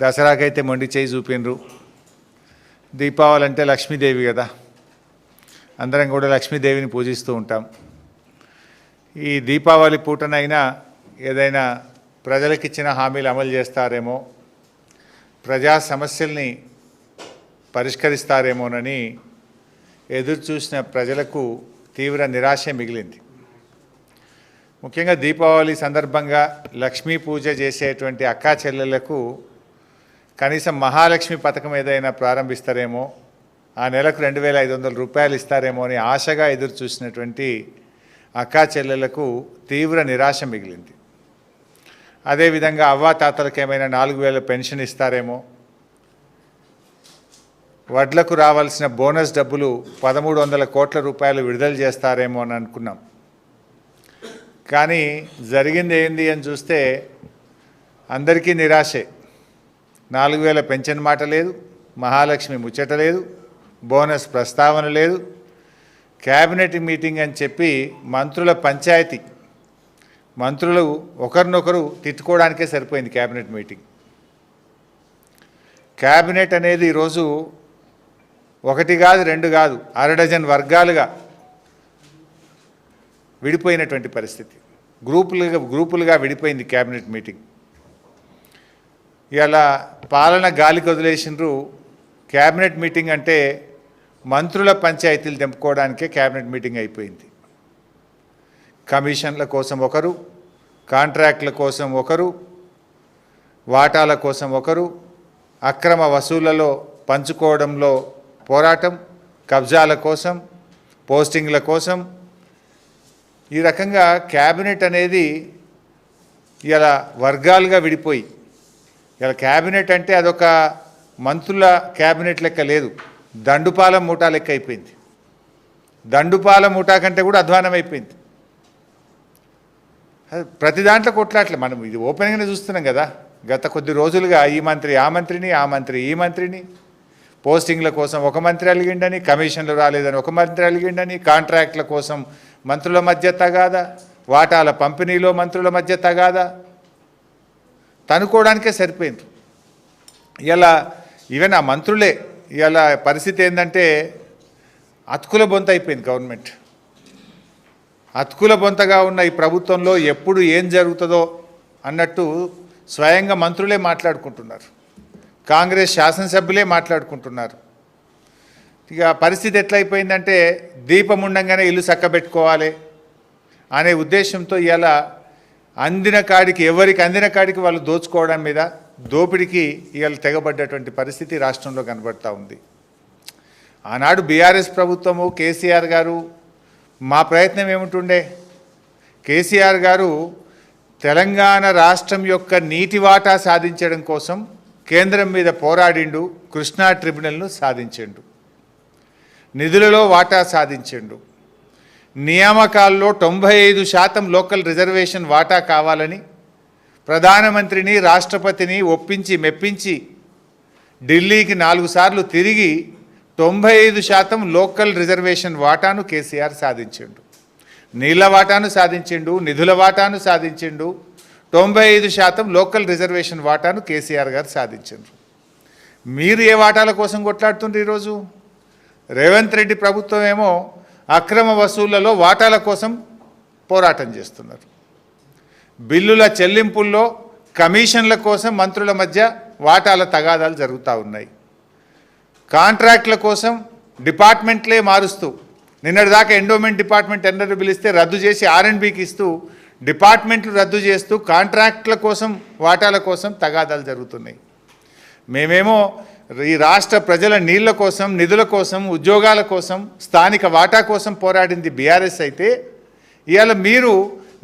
దసరాకైతే మొండి చేయి చూపినరు. దీపావళి అంటే లక్ష్మీదేవి కదా, అందరం కూడా లక్ష్మీదేవిని పూజిస్తూ ఉంటాం. ఈ దీపావళి పూటనైనా ఏదైనా ప్రజలకు ఇచ్చిన హామీలు అమలు చేస్తారేమో, ప్రజా సమస్యల్ని పరిష్కరిస్తారేమోనని ఎదురు చూసిన ప్రజలకు తీవ్ర నిరాశ మిగిలింది. ముఖ్యంగా దీపావళి సందర్భంగా లక్ష్మీ పూజ చేసేటువంటి అక్కా చెల్లెళ్లకు కనీసం మహాలక్ష్మి పథకం ఏదైనా ప్రారంభిస్తారేమో, ఆ నెలకు 2,500 రూపాయలు ఇస్తారేమో అని ఆశగా ఎదురు చూసినటువంటి అక్కా చెల్లెళ్లకు తీవ్ర నిరాశ మిగిలింది. అదేవిధంగా అవ్వాతాతలకు ఏమైనా 4,000 పెన్షన్ ఇస్తారేమో, వడ్లకు రావాల్సిన బోనస్ డబ్బులు 1,300 కోట్ల రూపాయలు విడుదల చేస్తారేమో అని అనుకున్నాం. కానీ జరిగింది ఏంది అని చూస్తే అందరికీ నిరాశే. 4,000 పెన్షన్ మాట లేదు, మహాలక్ష్మి ముచ్చట లేదు, బోనస్ ప్రస్తావన లేదు. క్యాబినెట్ మీటింగ్ అని చెప్పి మంత్రుల పంచాయతీ, మంత్రులు ఒకరినొకరు తిట్టుకోవడానికే సరిపోయింది క్యాబినెట్ మీటింగ్. క్యాబినెట్ అనేది ఈరోజు 1 కాదు 2 కాదు 1/2 డజన్ వర్గాలుగా విడిపోయినటువంటి పరిస్థితి. గ్రూపులుగా విడిపోయింది క్యాబినెట్ మీటింగ్. ఇలా పాలన గాలికి వదిలేసినారు. క్యాబినెట్ మీటింగ్ అంటే మంత్రుల పంచాయతీలు తెంపుకోవడానికే క్యాబినెట్ మీటింగ్ అయిపోయింది. కమిషన్ల కోసం ఒకరు, కాంట్రాక్టుల కోసం ఒకరు, వాటాల కోసం ఒకరు, అక్రమ వసూళ్లలో పంచుకోవడంలో పోరాటం, కబ్జాల కోసం, పోస్టింగ్ల కోసం, ఈ రకంగా క్యాబినెట్ అనేది ఇలా వర్గాలుగా విడిపోయి, ఇలా క్యాబినెట్ అంటే అదొక మంత్రుల క్యాబినెట్ లెక్క లేదు, దండుపాల మూటా లెక్క అయిపోయింది. దండుపాల మూటా కంటే కూడా అధ్వానం అయిపోయింది. ప్రతి దాంట్లో కొట్లాట్లే. మనం ఇది ఓపెన్గానే చూస్తున్నాం కదా. గత కొద్ది రోజులుగా ఈ మంత్రి ఆ మంత్రిని, ఆ మంత్రి ఈ మంత్రిని, పోస్టింగ్ల కోసం ఒక మంత్రి అలిగిండని, కమిషన్లు రాలేదని ఒక మంత్రి అలిగిండని, కాంట్రాక్ట్ల కోసం మంత్రుల మధ్య తగాదా, వాటాల పంపిణీలో మంత్రుల మధ్య తగాదా, తనుకోవడానికే సరిపోయింది. ఇలా ఈవెన్ ఆ మంత్రులే ఇలా పరిస్థితి ఏంటంటే అతుకుల బొంత అయిపోయింది గవర్నమెంట్. అతుకుల బొంతగా ఉన్న ఈ ప్రభుత్వంలో ఎప్పుడు ఏం జరుగుతుందో అన్నట్టు స్వయంగా మంత్రులే మాట్లాడుకుంటున్నారు, కాంగ్రెస్ శాసనసభ్యులే మాట్లాడుకుంటున్నారు. ఇక పరిస్థితి ఎట్లయిపోయిందంటే దీపం ఉండంగానే ఇల్లు చక్కబెట్టుకోవాలి అనే ఉద్దేశంతో ఇలా అందిన కాడికి, ఎవరికి అందిన కాడికి వాళ్ళు దోచుకోవడం మీద, దోపిడికి ఇవాళ తెగబడ్డటువంటి పరిస్థితి రాష్ట్రంలో కనబడతా ఉంది. ఆనాడు బీఆర్ఎస్ ప్రభుత్వము, కేసీఆర్ గారు, మా ప్రయత్నం ఏమిటుండే, కేసీఆర్ గారు తెలంగాణ రాష్ట్రం యొక్క నీటి వాటా సాధించడం కోసం కేంద్రం మీద పోరాడిండు, కృష్ణా ట్రిబ్యునల్ను సాధించిండు, నిధులలో వాటా సాధించిండు, నియామకాల్లో 95% లోకల్ రిజర్వేషన్ వాటా కావాలని ప్రధానమంత్రిని, రాష్ట్రపతిని ఒప్పించి మెప్పించి ఢిల్లీకి 4 సార్లు తిరిగి 95% లోకల్ రిజర్వేషన్ వాటాను కేసీఆర్ సాధించిండు. నీళ్ల వాటాను సాధించిండు, నిధుల వాటాను సాధించిండు, 95% లోకల్ రిజర్వేషన్ వాటాను కేసీఆర్ గారు సాధించిండ్రు. మీరు ఏ వాటాల కోసం కొట్లాడుతుండ్రు? ఈరోజు రేవంత్ రెడ్డి ప్రభుత్వం ఏమో అక్రమ వసూళ్లలో వాటాల కోసం పోరాటం చేస్తున్నారు. బిల్లుల చెల్లింపుల్లో కమిషన్ల కోసం మంత్రుల మధ్య వాటాల తగాదాలు జరుగుతూ ఉన్నాయి. కాంట్రాక్టుల కోసం డిపార్ట్మెంట్లే మారుస్తూ, నిన్నటిదాకా ఎండోమెంట్ డిపార్ట్మెంట్ టెండర్ పిలిస్తే రద్దు చేసి R&Bకి ఇస్తూ, డిపార్ట్మెంట్లు రద్దు చేస్తూ కాంట్రాక్టుల కోసం, వాటాల కోసం తగాదాలు జరుగుతున్నాయి. మేమేమో ఈ రాష్ట్ర ప్రజల నీళ్ల కోసం, నిధుల కోసం, ఉద్యోగాల కోసం, స్థానిక వాటా కోసం పోరాడింది బీఆర్ఎస్ అయితే, ఇవాళ మీరు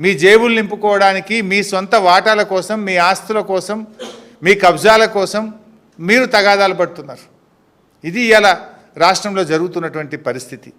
మీ జేబులు నింపుకోవడానికి, మీ సొంత వాటాల కోసం, మీ ఆస్తుల కోసం, మీ కబ్జాల కోసం మీరు తగాదాలు పడుతున్నారు. ఇది ఇవాళ రాష్ట్రంలో జరుగుతున్నటువంటి పరిస్థితి.